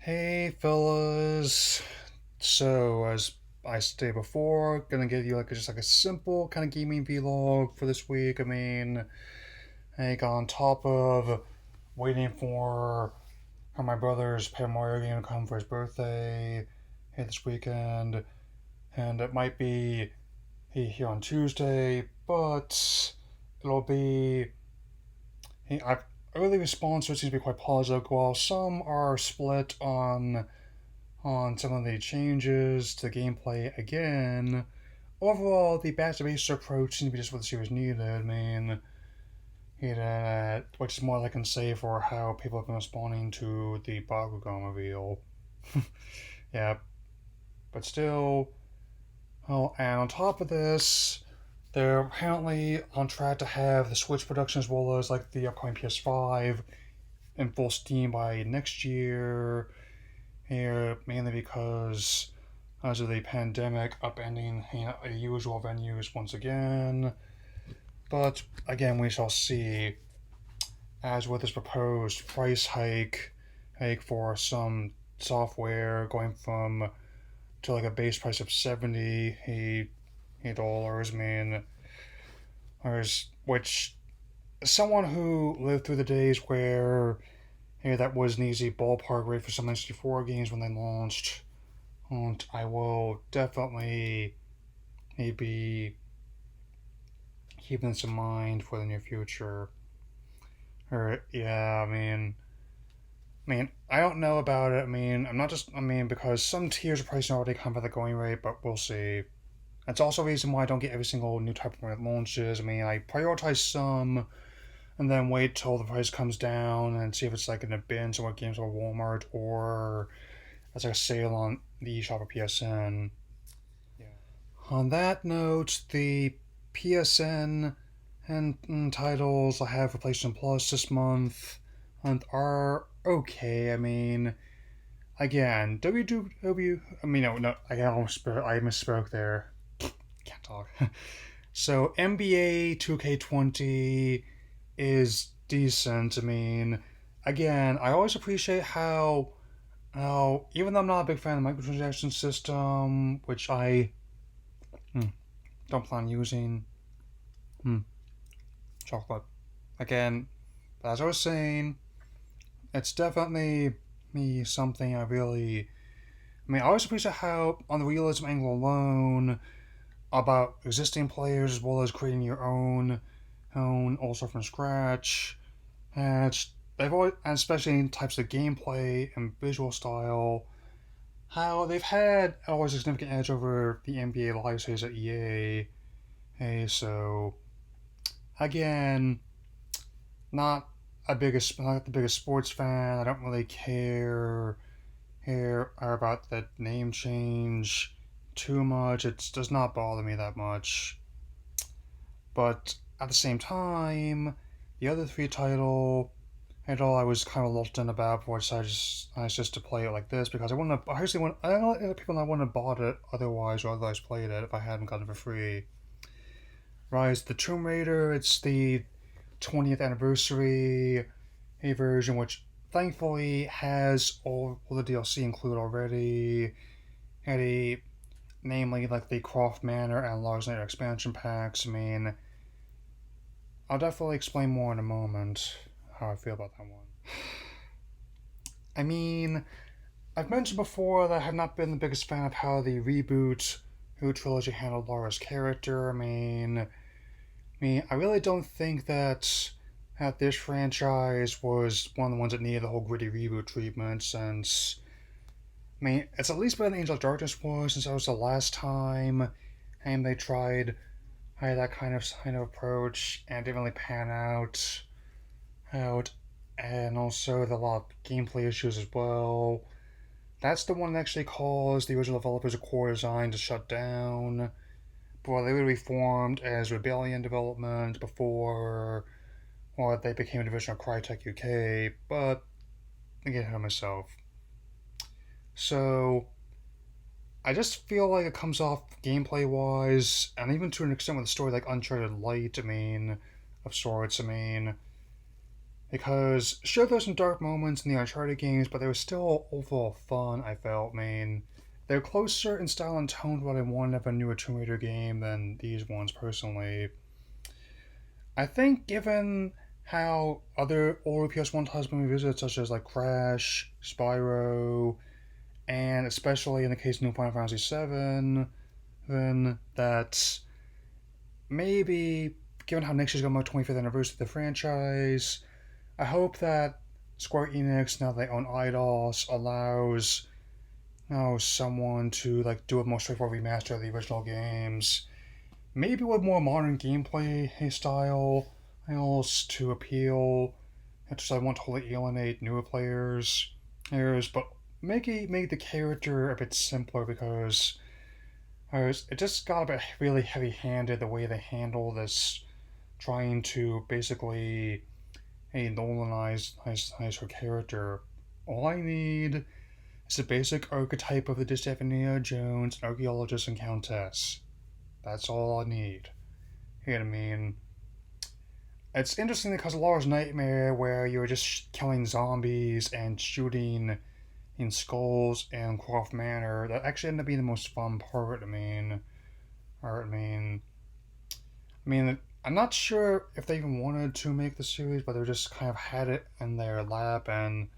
Hey fellas. So as I stated before, gonna give you just like a simple kind of gaming vlog for this week. Like on top of waiting for my brother's Paper Mario game to come for his birthday this weekend, and it might be here on Tuesday, but it'll be I've early response to it seems to be quite positive. While some are split on some of the changes to gameplay again. Overall, the back to basics approach seems to be just what the series needed. Which is more than I can say for how people have been responding to the Bakugan reveal. Yeah, but still. Oh, and on top of this, they're apparently on track to have the Switch production as well as like the upcoming PS5 in full steam by next year. Here, mainly because as of the pandemic upending the usual venues once again. But again, we shall see. As with this proposed price hike for some software going from to like a base price of $70 which someone who lived through the days where that was an easy ballpark rate for some N64 games when they launched. And I will definitely maybe keeping this in mind for the near future. Or yeah, I don't know about it. I'm not just. Because some tiers of pricing already come by the going rate, but we'll see. That's also a reason why I don't get every single new type of that launches. I prioritize some, and then wait till the price comes down and see if it's like in a bin somewhere games or Walmart or as like a sale on the eShop or PSN. Yeah. On that note, the PSN and titles I have for PlayStation Plus this month and are okay. Again, WW. No, I misspoke there. Can't talk. So NBA 2K20 is decent. Again, I always appreciate how even though I'm not a big fan of the microtransaction system, which I don't plan on using, hmm, chocolate. Again, as I was saying, it's definitely me something I really. I always appreciate how, on the realism angle alone, about existing players as well as creating your own also from scratch. And they've always, and especially in types of gameplay and visual style, how they've had always a significant edge over the NBA live series at EA. Hey, so again, not not the biggest sports fan. I don't really care about the name change too much. It does not bother me that much. But at the same time, the other three title I was kind of reluctant about before I decided to play it like this because I wouldn't have. I actually want. I don't know other people I wouldn't have bought it otherwise or otherwise played it if I hadn't gotten it for free. Rise of the Tomb Raider. It's the 20th anniversary version, which thankfully has all the DLC included already. Namely like the Croft Manor and Logs Later expansion packs. I'll definitely explain more in a moment how I feel about that one. I mean, I've mentioned before that I have not been the biggest fan of how the reboot Who trilogy handled Laura's character. I really don't think that this franchise was one of the ones that needed the whole gritty reboot treatment since it's at least better than Angel of Darkness was since that was the last time and they tried that kind of approach and it didn't really pan out and also the lot of gameplay issues as well. That's the one that actually caused the original developers of Core Design to shut down. Before they were reformed as Rebellion Development before they became a division of Crytek UK, but I get ahead of myself. So I just feel like it comes off gameplay wise, and even to an extent with a story like Uncharted Light, of sorts. Because sure, there's some dark moments in the Uncharted games, but they were still overall fun. I felt. I mean, they're closer in style and tone to what I wanted of a newer Tomb Raider game than these ones. Personally, I think given how other older PS1 titles been revisited, such as like Crash, Spyro, and especially in the case of New Final Fantasy VII, then that maybe given how next year's going to be my 25th anniversary of the franchise, I hope that Square Enix, now that they own IDOS, allows someone to like do a more straightforward remaster of the original games, maybe with more modern gameplay styles to appeal. Just I want to totally alienate newer players, but make the character a bit simpler because it just got a bit really heavy-handed the way they handle this, trying to basically Nolanize her character. All I need is a basic archetype of the distant Indiana Jones, archaeologist, and countess. That's all I need. You know what I mean? It's interesting because Laura's Nightmare, where you're just killing zombies and shooting in skulls and Croft Manor, that actually ended up being the most fun part. I mean, I'm not sure if they even wanted to make the series, but they just kind of had it in their lap. And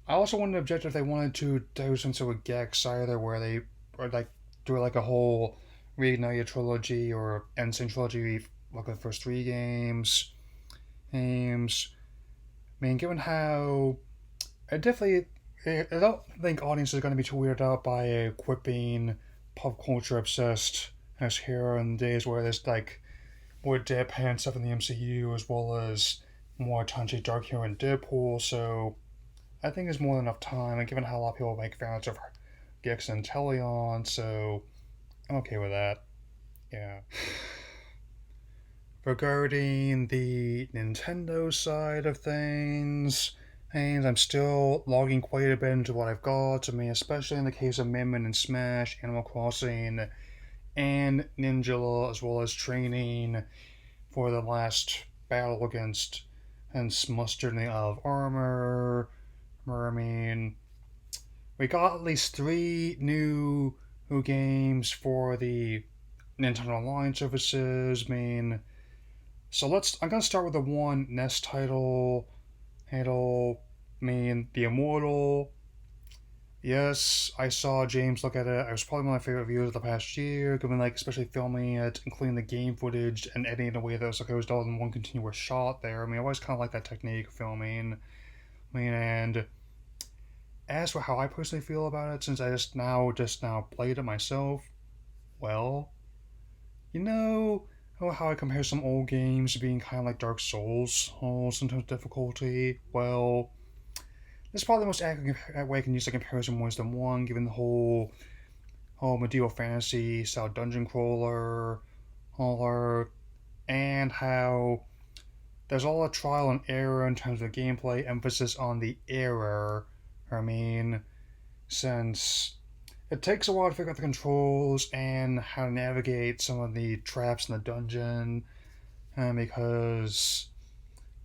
I also wouldn't object if they wanted to do some sort of Gex either, where they or like do like a whole Reignite trilogy or Ensign trilogy, like the first three games. I mean, given how I don't think audiences are going to be too weirded out by a quipping, pop culture obsessed as hero in days where there's like more deadpan stuff in the MCU as well as more touchy dark humor in Deadpool. So I think there's more than enough time, and given how a lot of people make fans of Gex and Teleon, so I'm okay with that. Yeah. Regarding the Nintendo side of things, and I'm still logging quite a bit into what I've got. I mean, especially in the case of Min and Smash, Animal Crossing, and Ninja, as well as training for the last battle against and mustering of armor. I mean, we got at least three new games for the Nintendo Online services. I mean, I'm gonna start with the one NES title. I mean, The Immortal. Yes, I saw James look at it. It was probably one of my favorite views of the past year, given like especially filming it, including the game footage and editing in a way that was like it was all in one continuous shot there. I mean, I always kind of like that technique of filming. I mean, and as for how I personally feel about it, since I just now played it myself, well, you know how I compare some old games to being kind of like Dark Souls, sometimes difficulty. Well, this is probably the most accurate way I can use the comparison more than one, given the whole medieval fantasy style dungeon crawler, and how there's all a trial and error in terms of gameplay, emphasis on the error. I mean, since it takes a while to figure out the controls and how to navigate some of the traps in the dungeon, because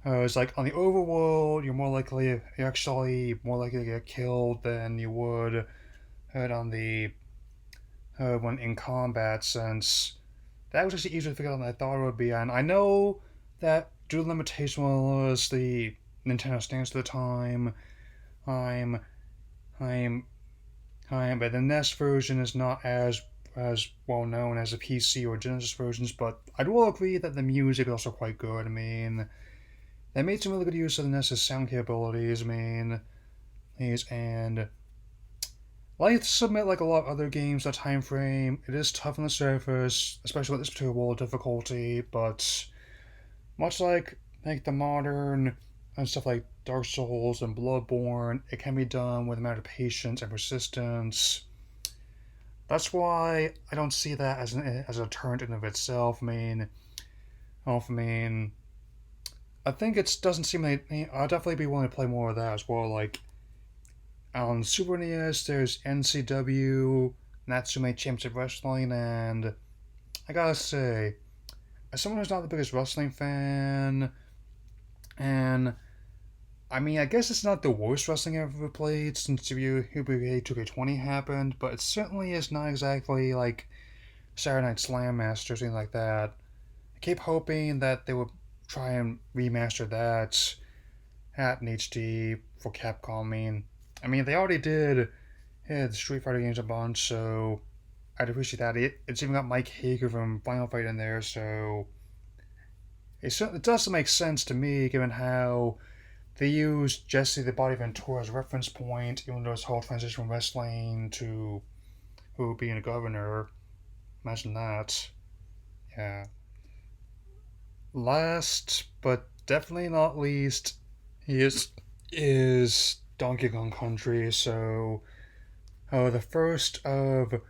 it's like on the overworld, you're actually more likely to get killed than you would on the when in combat, since that was actually easier to figure out than I thought it would be. And I know that due to the limitation was the Nintendo stance at the time, I'm I'm but the NES version is not as well known as the PC or Genesis versions, but I will agree that the music is also quite good. I mean, they made some really good use of the NES's sound capabilities. I mean, and like to submit like a lot of other games that time frame, it is tough on the surface, especially with this particular world difficulty. But much like the modern and stuff like Dark Souls and Bloodborne, it can be done with a matter of patience and persistence. That's why I don't see that as a deterrent in of itself. I mean, I think it doesn't seem like I'll definitely be willing to play more of that as well. Like on Super NES, there's NCW, Natsume Championship Wrestling, and I gotta say, as someone who's not the biggest wrestling fan, And I mean, I guess it's not the worst wrestling I've ever played since WWE 2K20 happened, but it certainly is not exactly like Saturday Night Slam Master or something like that. I keep hoping that they would try and remaster that at in HD for Capcom. I mean, they already did the Street Fighter games a bunch, so I'd appreciate that. It's even got Mike Hager from Final Fight in there, so it does make sense to me given how they used Jesse the Body Ventura as a reference point, even though his whole transition from wrestling to who being a governor. Imagine that. Yeah. Last, but definitely not least, is Donkey Kong Country. So, the first of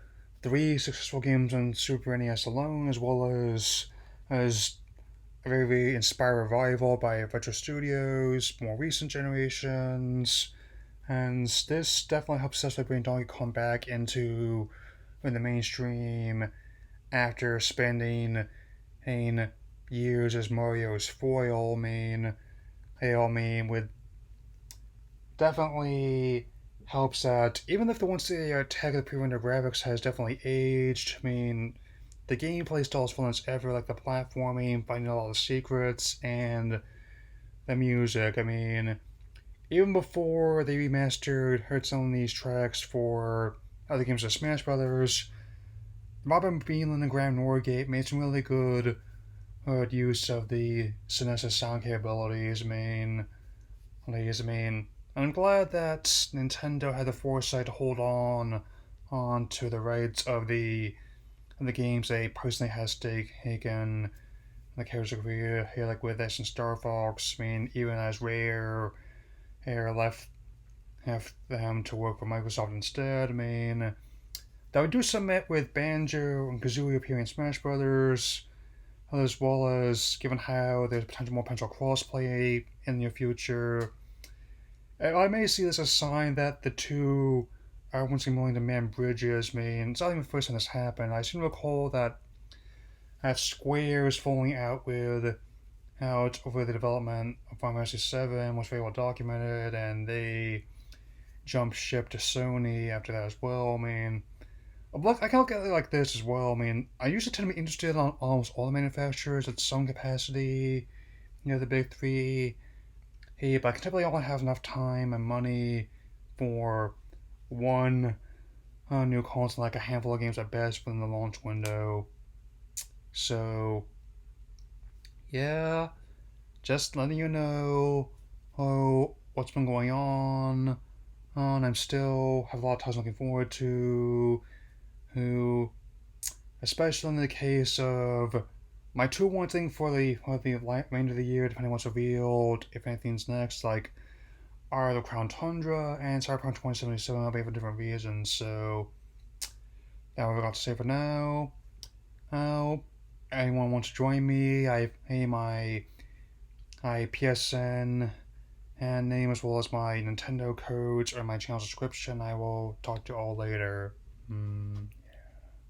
three successful games on Super NES alone, as well as a very, very inspired revival by Retro Studios, more recent generations, and this definitely helps us bring Donkey Kong back into the mainstream after spending years as Mario's foil. With definitely helps that even if the once the tech of the pre-rendered graphics has definitely aged. The gameplay still as fun as ever, like the platforming, finding all the secrets, and the music. Even before they remastered heard some of these tracks for other games like Smash Brothers, Robin Beanland and Graham Norgate made some really good use of the SNES's sound capabilities. I'm glad that Nintendo had the foresight to hold on to the rights of the games they personally had stake in the characters of here, like with this and Star Fox. Even as Rare left have them to work for Microsoft instead. That would do submit with Banjo and Kazooie appearing in Smash Brothers, as well as given how there's more potential crossplay in the near future. I may see this as a sign that the two are once again willing to man bridges. It's not even the first time this happened. I seem to recall that Square is falling out over the development of Final Fantasy VII was very well documented, and they jumped ship to Sony after that as well. I can look at it like this as well. I usually tend to be interested in almost all the manufacturers at some capacity. The big three. Hey, but I can typically only have enough time and money for one new console, like a handful of games at best within the launch window. So, yeah, just letting you know what's been going on. And I'm still have a lot of titles looking forward to. Who, especially in the case of my 2-1 thing for the remainder of the year, depending on what's revealed, if anything's next, like are the Crown Tundra and Cyberpunk 2077, I'll be for different reasons. So that's what I've got to say for now. Uh, Anyone wants to join me? I PSN and name as well as my Nintendo codes or my channel subscription. I will talk to you all later.